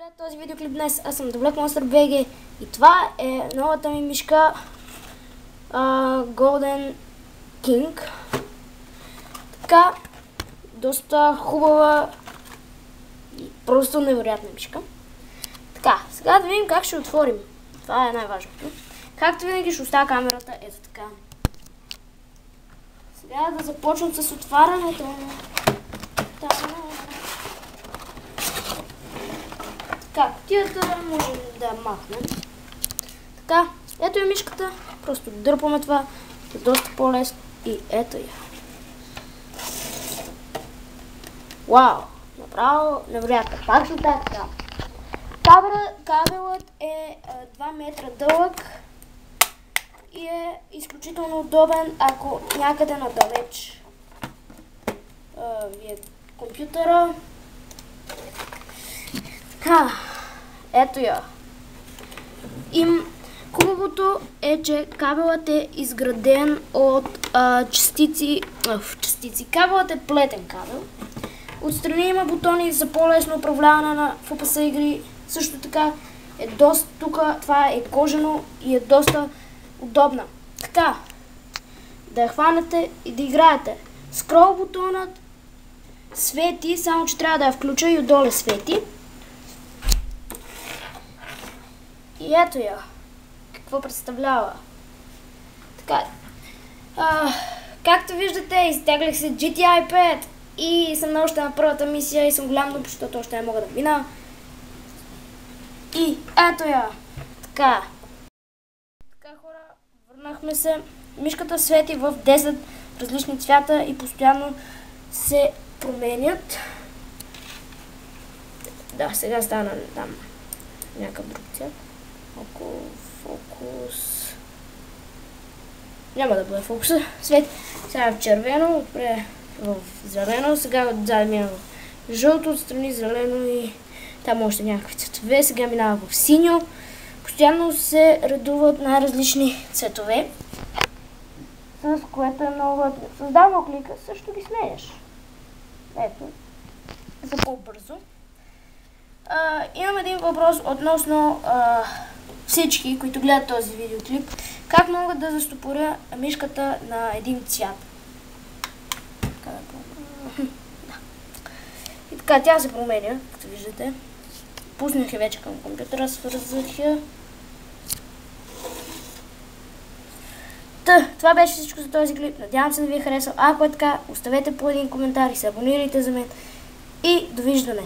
гледате този видеоклип днес. Аз съм Devlet Monster BG и това е новата ми мишка Golden King. Така, доста хубава и просто невероятна мишка. Така, сега да видим как ще отворим. Това е най-важното. Както винаги ще оставя камерата ето така. Сега да започнем с отварянето. Така, кутията можем да махнем. Така, ето е мишката. Просто дърпаме това. Е доста по-лесно. И ето я. Вау! Направо невероятно. Пак ще така. Кабелът е 2 метра дълъг и е изключително удобен, ако някъде надалеч ви е компютъра. Така, ето я. Хубавото е, че кабелът е изграден от частици. Кабелът е плетен кабел. Отстрани има бутони за по-лесно управляване на FPS игри. Също така е доста тук, това е кожено и е доста удобна. Така, да я хванете и да играете. Скрол бутонът свети, само че трябва да я включа и отдоле свети. И ето я. Какво представлява? Така. Както виждате, изтеглих се GTI 5 и съм още на първата мисия и съм голям нуб, защото още не мога да мина. И ето я. Така. Така, хора, върнахме се. Мишката свети в 10 различни цвята и постоянно се променят. Да, сега стана там някакъв друг цвят. Около фокус. Няма да бъде фокуса. Свет. Сега е в червено, отпре в зелено, сега отзад мина в жълто, отстрани зелено и там още някакви цветове. Сега минава в синьо. Постоянно се редуват най-различни цветове, с което е много готино. С дабъл клика също ги сменяш. Ето, за по-бързо. Имам един въпрос относно всички, които гледат този видеоклип. Как могат да застопоря мишката на един цвят? И така, тя се променя, като виждате. Пуснах я вече към компютъра, свързах я. Това беше всичко за този клип. Надявам се да ви е харесал. Ако е така, оставете по един коментар и се абонирайте за мен. И довиждане!